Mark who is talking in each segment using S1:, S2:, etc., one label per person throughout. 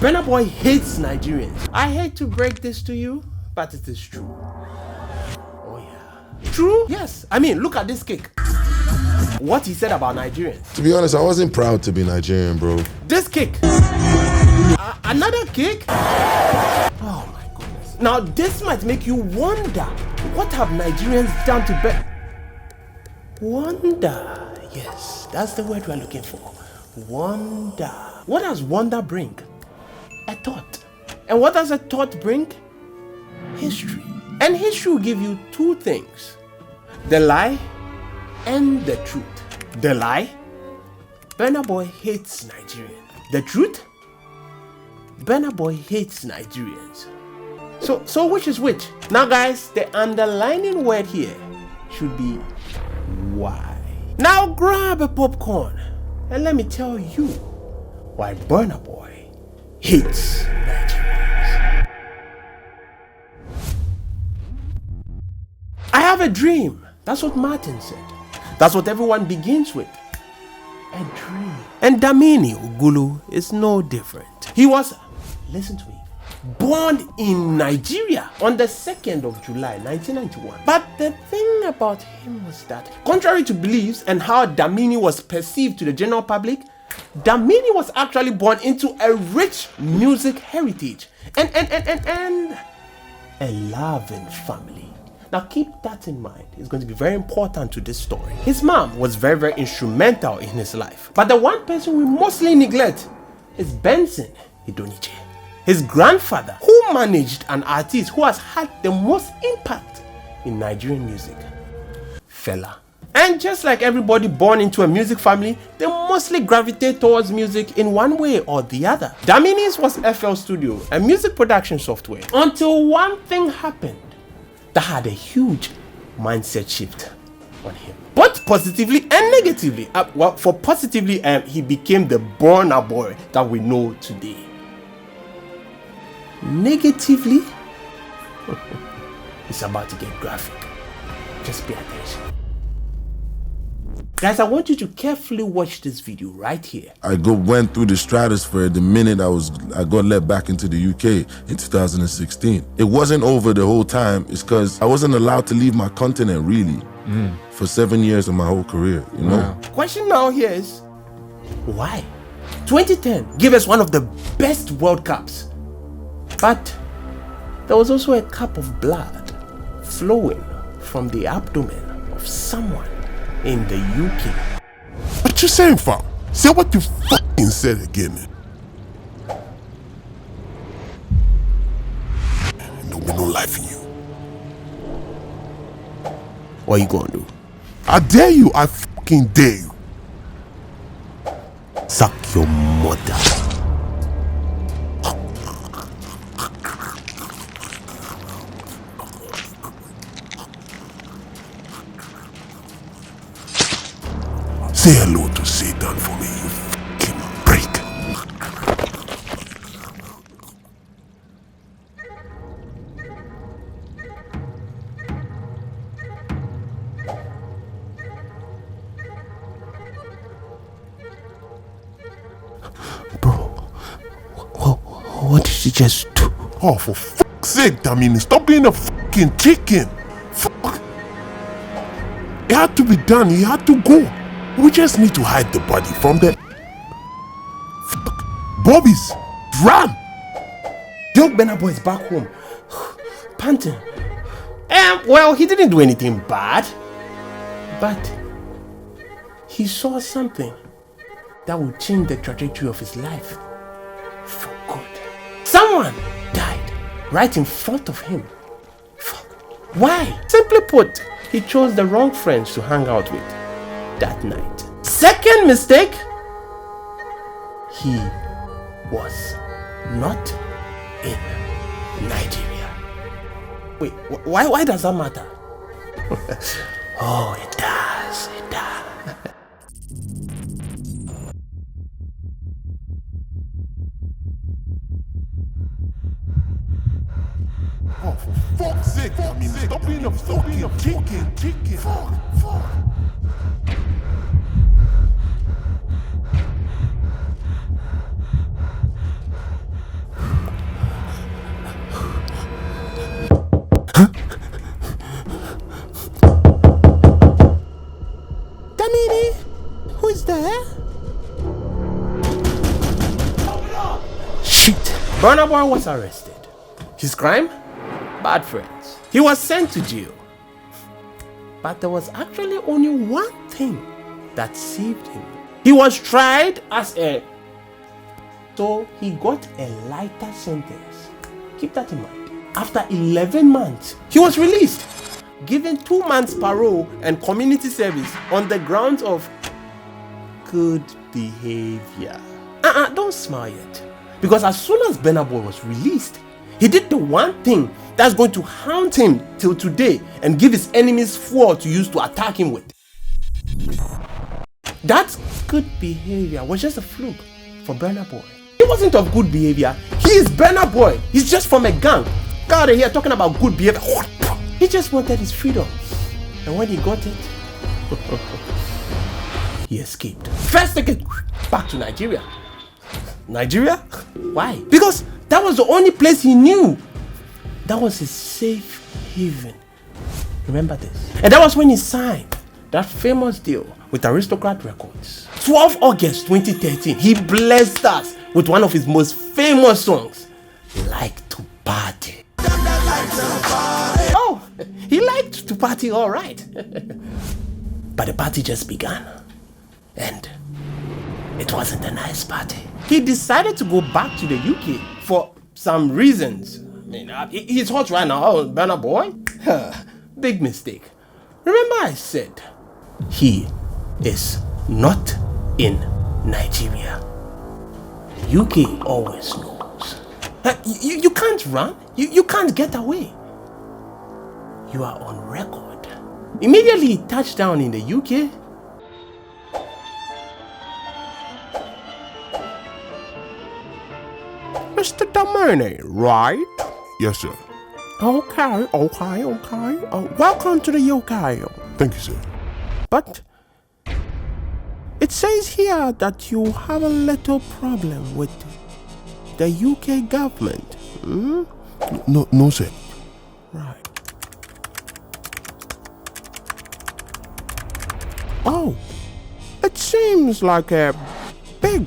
S1: Burna Boy hates Nigerians. I hate to break this to you, but it is true. Oh yeah. True? Yes. I mean, look at this cake. What he said about Nigerians.
S2: To be honest, I wasn't proud to be Nigerian, bro.
S1: This cake. Another cake? Oh my goodness. Now this might make you wonder, what have Nigerians done to Wonder. Yes, that's the word we're looking for. Wonder. What does wonder bring? A thought. And what does a thought bring? History. And history will give you two things: the lie and the truth. The lie? Burna Boy hates Nigerians. The truth? Burna Boy hates Nigerians. So which is which? Now guys, the underlining word here should be why. Now grab a popcorn and let me tell you why Burna Boy hates Nigerians. I have a dream. That's what Martin said. That's what everyone begins with. A dream. And Damini Ugulu is no different. He was, listen to me, born in Nigeria on the 2nd of July 1991. But the thing about him was that, contrary to beliefs and how Damini was perceived to the general public, Damini was actually born into a rich music heritage and a loving family. Now keep that in mind. It's going to be very important to this story. His mom was very, very instrumental in his life. But the one person we mostly neglect is Benson Idoniche, his grandfather, who managed an artist who has had the most impact in Nigerian music, Fela. And just like everybody born into a music family, they mostly gravitate towards music in one way or the other. Damini's was FL Studio, a music production software, until one thing happened that had a huge mindset shift on him, both positively and negatively. Well, for positively, he became the Burna Boy that we know today. Negatively, it's about to get graphic. Just pay attention. Guys, I want you to carefully watch this video right here.
S2: I went through the stratosphere the minute I got let back into the UK in 2016. It wasn't over the whole time. It's because I wasn't allowed to leave my continent really for 7 years of my whole career, you know?
S1: Wow. Question now here is, why? 2010 gave us one of the best World Cups. But there was also a cup of blood flowing from the abdomen of someone in the UK.
S3: What you saying, fam? Say what you fucking said again. There'll be no life in you.
S1: What you gonna do?
S3: I dare you, I fucking dare you.
S1: Suck your mother.
S3: Say hello to Satan for me, you fucking break.
S1: Bro, what did you just do?
S3: Oh, for fuck's sake, Damini, stop being a fucking chicken. Fuck. It had to be done, he had to go. We just need to hide the body from the Bobbies. Run!
S1: Young Burna Boy is back home, panting. Well, he didn't do anything bad, but he saw something that would change the trajectory of his life for good. Someone died right in front of him. Fuck. Why? Simply put, he chose the wrong friends to hang out with that night. Second mistake, he was not in Nigeria. Wait, why does that matter? Oh, it does, it does.
S3: Oh, for fuck's sake, Damini, stop being a fucking chicken. Fuck.
S1: Burna Boy was arrested. His crime? Bad friends. He was sent to jail. But there was actually only one thing that saved him. He was tried as a... So he got a lighter sentence. Keep that in mind. After 11 months, he was released, given 2 months parole and community service on the grounds of good behavior. Don't smile yet. Because as soon as Burna Boy was released, he did the one thing that's going to haunt him till today and give his enemies fuel to use to attack him with. That good behavior was just a fluke for Burna Boy. He wasn't of good behavior. He is Burna Boy. He's just from a gang. God, here talking about good behavior. He just wanted his freedom. And when he got it, he escaped. First ticket back to Nigeria. Nigeria? Why? Because that was the only place he knew. That was his safe haven. Remember this. And that was when he signed that famous deal with Aristocrat Records. 12 August 2013, he blessed us with one of his most famous songs, Like to Party. Oh, he liked to party, all right. But the party just began. And it wasn't a nice party. He decided to go back to the UK for some reasons. I mean, he's hot right now, Burna Boy. Big mistake. Remember I said, he is not in Nigeria. The UK always knows. You can't run. You can't get away. You are on record. Immediately he touched down in the UK. Mr. Damani, right?
S3: Yes, sir.
S1: Okay. Welcome to the UK.
S3: Thank you, sir.
S1: But it says here that you have a little problem with the UK government.
S3: No, sir.
S1: Right. Oh, it seems like a big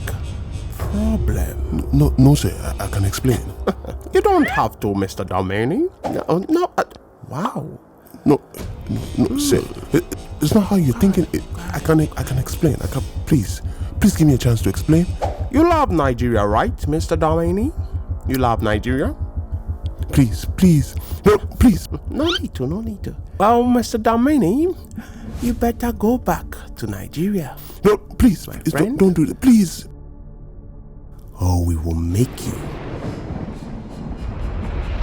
S1: problem.
S3: No, sir. I can explain.
S1: You don't have to, Mr. Dalmani. No. Wow.
S3: No, sir. It's not how you're thinking. I can explain. Please give me a chance to explain.
S1: You love Nigeria, right, Mr. Dalmani? You love Nigeria?
S3: Please. No, please.
S1: No need to. Well, Mr. Dalmani, you better go back to Nigeria.
S3: No, please. Don't do that. Please.
S1: Or we will make you.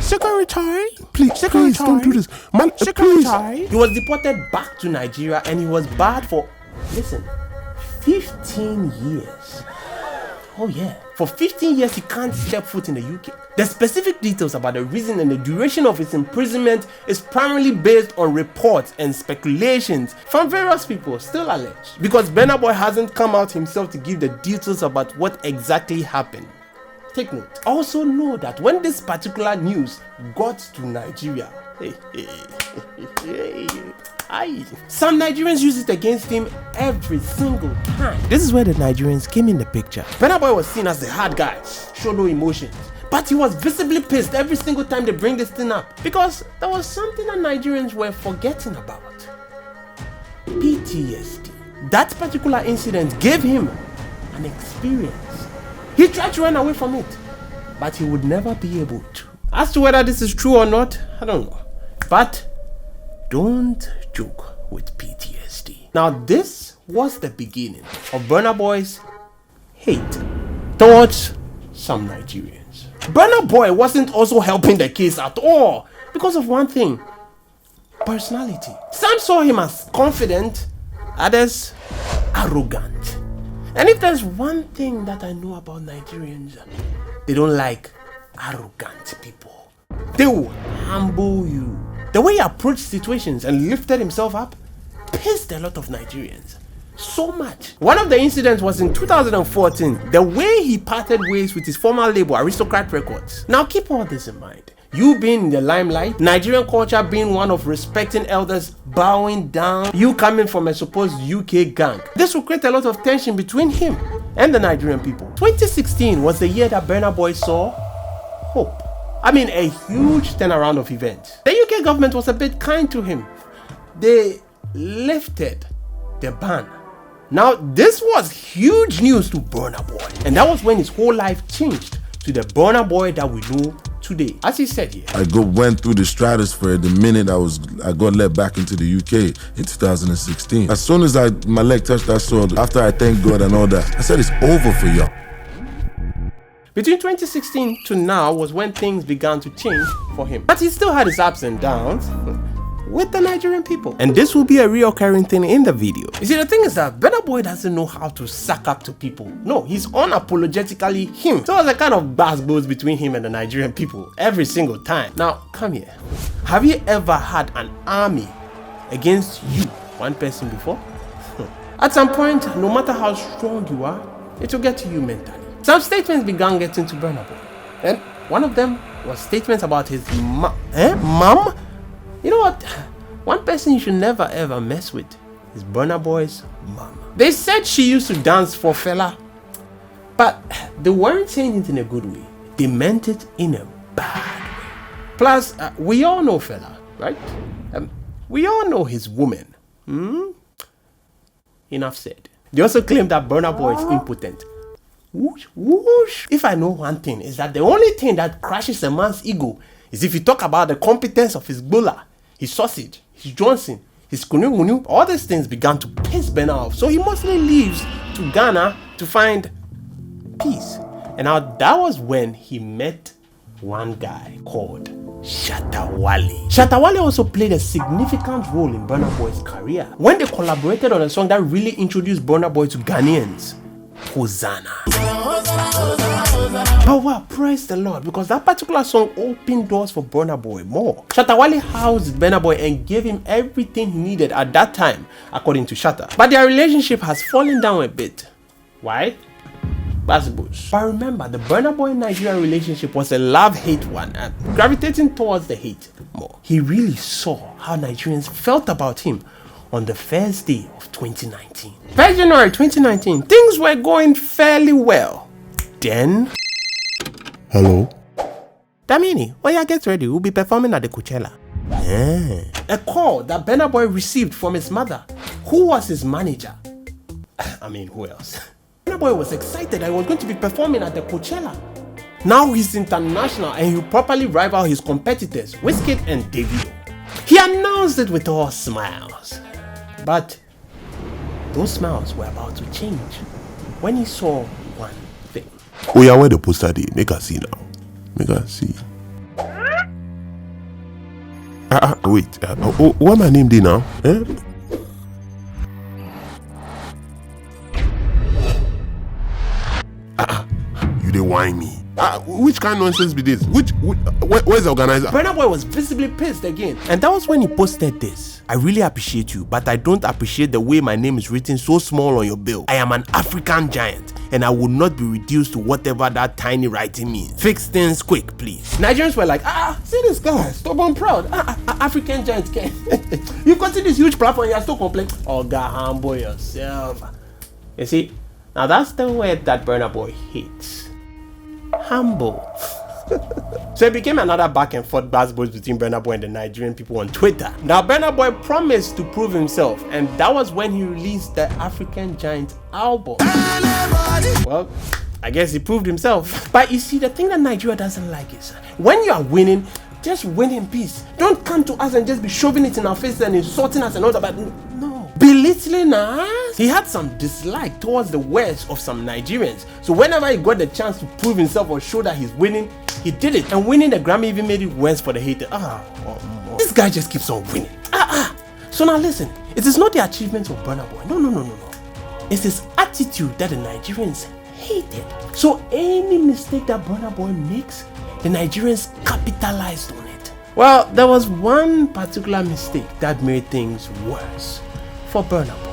S1: Secretary,
S3: please don't do this. Man,
S1: Secretary. He was deported back to Nigeria and he was barred for, 15 years. Oh yeah, for 15 years he can't step foot in the UK. The specific details about the reason and the duration of his imprisonment is primarily based on reports and speculations from various people, still alleged. Because Burna Boy hasn't come out himself to give the details about what exactly happened. Take note. Also know that when this particular news got to Nigeria, some Nigerians use it against him every single time. This is where the Nigerians came in the picture. Burna Boy was seen as the hard guy, showed no emotions. But he was visibly pissed every single time they bring this thing up. Because there was something that Nigerians were forgetting about. PTSD. That particular incident gave him an experience. He tried to run away from it, but he would never be able to. As to whether this is true or not, I don't know. But don't joke with PTSD. Now this was the beginning of Burna Boy's hate towards some Nigerians. Burna Boy wasn't also helping the case at all because of one thing: personality. Some saw him as confident, others arrogant. And if there's one thing that I know about Nigerians, they don't like arrogant people. They will humble you. The way he approached situations and lifted himself up pissed a lot of Nigerians. So much. One of the incidents was in 2014, the way he parted ways with his former label, Aristocrat Records. Now keep all this in mind. You being in the limelight, Nigerian culture being one of respecting elders, bowing down, you coming from a supposed UK gang. This will create a lot of tension between him and the Nigerian people. 2016 was the year that Burna Boy saw hope. I mean, a huge turnaround of events. The UK government was a bit kind to him. They lifted the ban. Now, this was huge news to Burna Boy, and that was when his whole life changed to the Burna Boy that we know today. As he said here,
S2: I went through the stratosphere the minute I got let back into the UK in 2016. As soon as my leg touched that sword, after I thanked God and all that, I said it's over for y'all.
S1: Between 2016 to now was when things began to change for him. But he still had his ups and downs with the Nigerian people. And this will be a reoccurring thing in the video. You see, the thing is that Burna Boy doesn't know how to suck up to people. No, he's unapologetically him. So it's a kind of bass blows between him and the Nigerian people every single time. Now, come here. Have you ever had an army against you, one person before? At some point, no matter how strong you are, it will get to you mentally. Some statements began getting to Burna Boy. And one of them was statements about his mom? You know what? One person you should never ever mess with is Burna Boy's mom. They said she used to dance for fella, but they weren't saying it in a good way. They meant it in a bad way. Plus, we all know fella, right? We all know his woman. Enough said. They also claim that Burna Boy is impotent. Whoosh, whoosh. If I know one thing, is that the only thing that crashes a man's ego is if you talk about the competence of his gbola, his sausage, his Johnson, his kunu. All these things began to piss Burna off. So he mostly leaves to Ghana to find peace. And now that was when he met one guy called Shatta Wale. Shatta Wale also played a significant role in Burna Boy's career when they collaborated on a song that really introduced Burna Boy to Ghanaians, Hosanna. Oh wow, praise the Lord, because that particular song opened doors for Burna Boy more. Shatta Wale housed Burna Boy and gave him everything he needed at that time, according to Shatta. But their relationship has fallen down a bit. Why? Bush. But remember, the Burna Boy Nigeria relationship was a love-hate one, gravitating towards the hate more. He really saw how Nigerians felt about him on the first day of 2019. 1st January 2019, things were going fairly well. Then...
S3: Hello?
S1: Damini, when you get ready, we'll be performing at the Coachella. A call that Burna Boy received from his mother, who was his manager. I mean, who else? Burna Boy was excited that he was going to be performing at the Coachella. Now he's international and he'll properly rival his competitors, Wizkid and Davido. He announced it with all smiles. But those smiles were about to change when he saw one thing.
S3: Oh yeah, where the poster dey? Make us see now. Make us see. Wait. What my name dey now? You dey whine me. Which kind of nonsense be this? Where's the organizer?
S1: Burna Boy was visibly pissed again. And that was when he posted this. I really appreciate you, but I don't appreciate the way my name is written so small on your bill. I am an African giant, and I will not be reduced to whatever that tiny writing means. Fix things quick, please. Nigerians were like, see this guy, stubborn proud. African giant. You've got this huge platform, you're still complaining. Oh God, humble yourself. You see, now that's the word that Burna Boy hates. Humble. So it became another back and forth basketball between Burna Boy and the Nigerian people on Twitter. Now Burna Boy promised to prove himself, and that was when he released the African Giant album. Well, I guess he proved himself. But you see, the thing that Nigeria doesn't like is when you are winning, just win in peace. Don't come to us and just be shoving it in our faces and insulting us and all that. But no, belittling us. He had some dislike towards the words of some Nigerians. So whenever he got the chance to prove himself or show that he's winning, he did it. And winning the Grammy even made it worse for the hater. This guy just keeps on winning. So now listen, it is not the achievements of Burna Boy. No. It's his attitude that the Nigerians hated. So any mistake that Burna Boy makes, the Nigerians capitalized on it. Well, there was one particular mistake that made things worse for Burna Boy.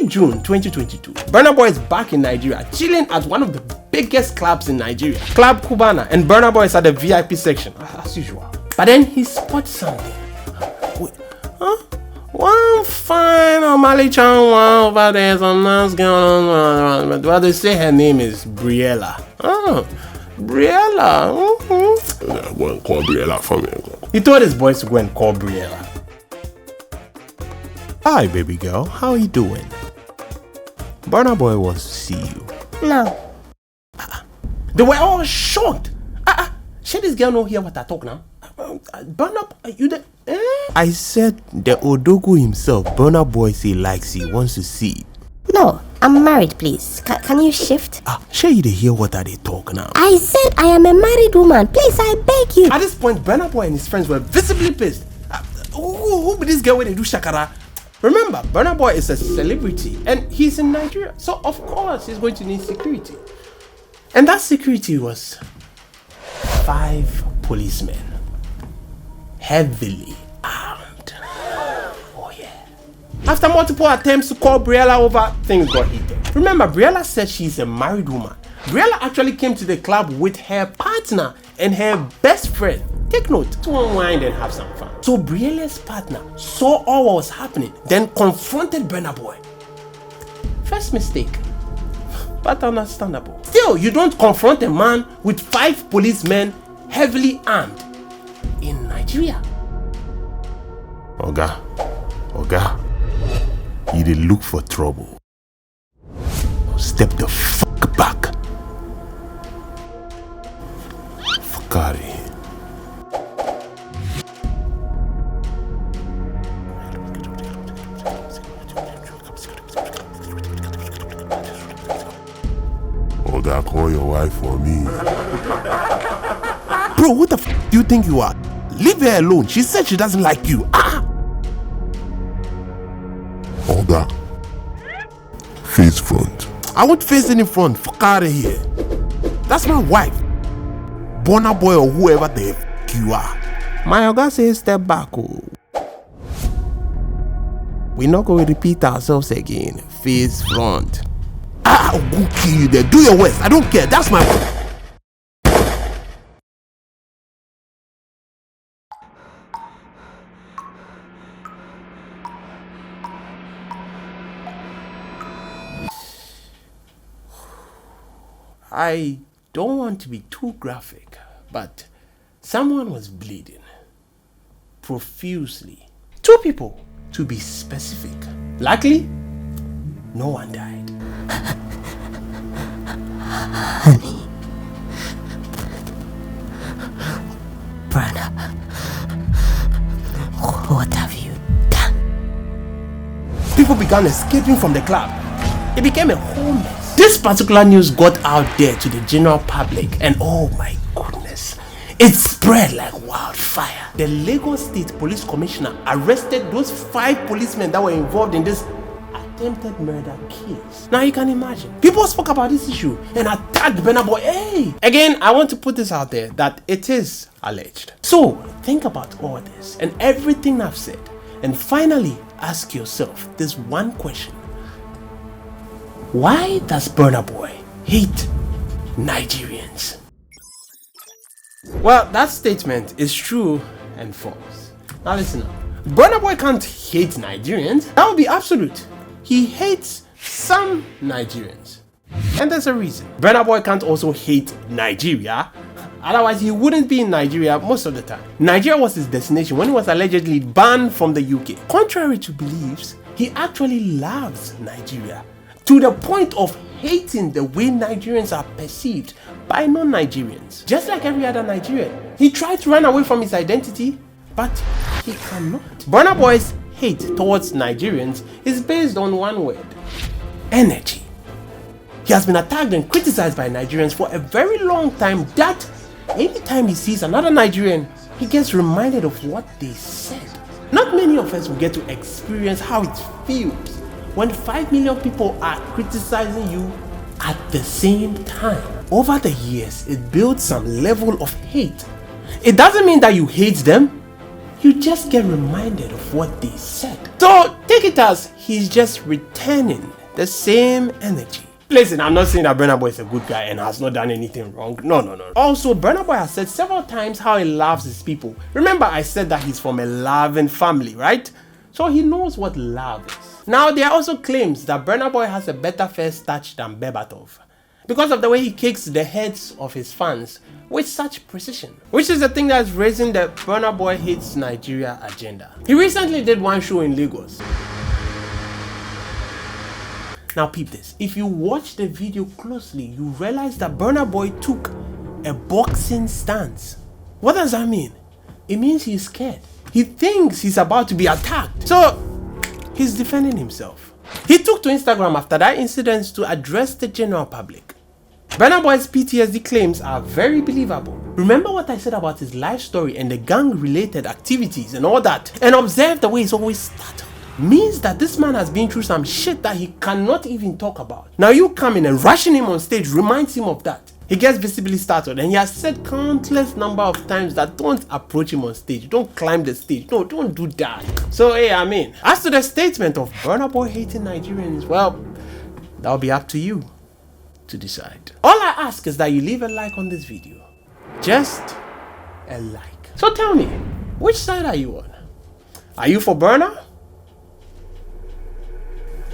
S1: 8 June 2022, Burna Boy is back in Nigeria, chilling at one of the biggest clubs in Nigeria, Club Cubana, and Burna Boy is at the VIP section, as usual. But then he spots something. Wait, One fine Omali-chan one over there, some nice girl, but they say her name is Briella. Oh, Briella.
S3: Go and call Briella for me.
S1: He told his boys to go and call Briella. Hi, baby girl. How you doing? Burna Boy wants to see you.
S4: No.
S1: They were all shocked. Should this girl not hear what I talk now? Burna, you there? I said the Odogu himself, Burna Boy, say likes you, wants to see you.
S4: No, I'm married, please. Can you shift?
S1: Shall you hear what are they talk now?
S4: I said I am a married woman. Please, I beg you.
S1: At this point, Burna Boy and his friends were visibly pissed. Who be this girl when they do shakara? Remember, Burna Boy is a celebrity and he's in Nigeria. So, of course, he's going to need security. And that security was 5 policemen. Heavily armed. Oh yeah. After multiple attempts to call Briella over, things got heated. Remember, Briella said she's a married woman. Briella actually came to the club with her partner and her best friend. Take note, to unwind and have some fun. So Briella's partner saw all what was happening, then confronted Burna Boy. First mistake, but understandable. Still, you don't confront a man with 5 policemen heavily armed in Nigeria. Oga, you did look for trouble. Step the fuck back. Fuck out of here.
S3: Oga, call your wife for me.
S1: Bro, what the f do you think you are? Leave her alone. She said she doesn't like you.
S3: Oga, face front.
S1: I won't face any front. Fuck out of here. That's my wife. Burna Boy or whoever the f you are. My Oga says step back. Oh. We're not going to repeat ourselves again. Face front. I'll go kill you there. Do your worst. I don't care. That's my wife. I don't want to be too graphic, but someone was bleeding profusely. 2 people, to be specific. Luckily, no one died.
S4: Honey. Burna. What have you done?
S1: People began escaping from the club. It became a whole mess. This particular news got out there to the general public, and oh my goodness, it spread like wildfire. The Lagos State Police Commissioner arrested those 5 policemen that were involved in this attempted murder case. Now you can imagine, people spoke about this issue and attacked Burna Boy. Hey! Again, I want to put this out there that it is alleged. So think about all this and everything I've said, and finally ask yourself this one question. Why does Burna Boy hate Nigerians? Well, that statement is true and false. Now listen up. Burna Boy can't hate Nigerians. That would be absolute. He hates some Nigerians. And there's a reason. Burna Boy can't also hate Nigeria. Otherwise, he wouldn't be in Nigeria most of the time. Nigeria was his destination when he was allegedly banned from the UK. Contrary to beliefs, he actually loves Nigeria, to the point of hating the way Nigerians are perceived by non-Nigerians. Just like every other Nigerian, he tried to run away from his identity, but he cannot. Burna Boy's hate towards Nigerians is based on one word: energy. He has been attacked and criticized by Nigerians for a very long time that anytime he sees another Nigerian, he gets reminded of what they said. Not many of us will get to experience how it feels when 5 million people are criticizing you at the same time. Over the years, it builds some level of hate. It doesn't mean that you hate them, you just get reminded of what they said. So take it as he's just returning the same energy. Listen, I'm not saying that Burna Boy is a good guy and has not done anything wrong. No. Also, Burna Boy has said several times how he loves his people. Remember, I said that he's from a loving family, right? so he knows what love is. Now, there are also claims that Burna Boy has a better first touch than Berbatov because of the way he kicks the heads of his fans with such precision, which is the thing that's raising the Burna Boy Hates Nigeria agenda. He recently did one show in Lagos. Now peep this, if you watch the video closely, you realize that Burna Boy took a boxing stance. What does that mean? It means he's scared. He thinks he's about to be attacked. So he's defending himself. He took to Instagram after that incident to address the general public. Burna Boy's PTSD claims are very believable. Remember what I said about his life story and the gang-related activities and all that, and observe the way he's always startled. Means that this man has been through some shit that he cannot even talk about. Now you coming and rushing him on stage reminds him of that. He gets visibly startled, and he has said countless number of times that don't approach him on stage, don't climb the stage, no, don't do that. So hey, I mean, as to the statement of Burna Boy hating Nigerians, well, that'll be up to you to decide. All I ask is that you leave a like on this video. Just a like. So tell me, which side are you on? Are you for Burna?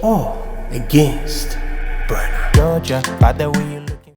S1: Or against Burna?
S5: Georgia, by the way you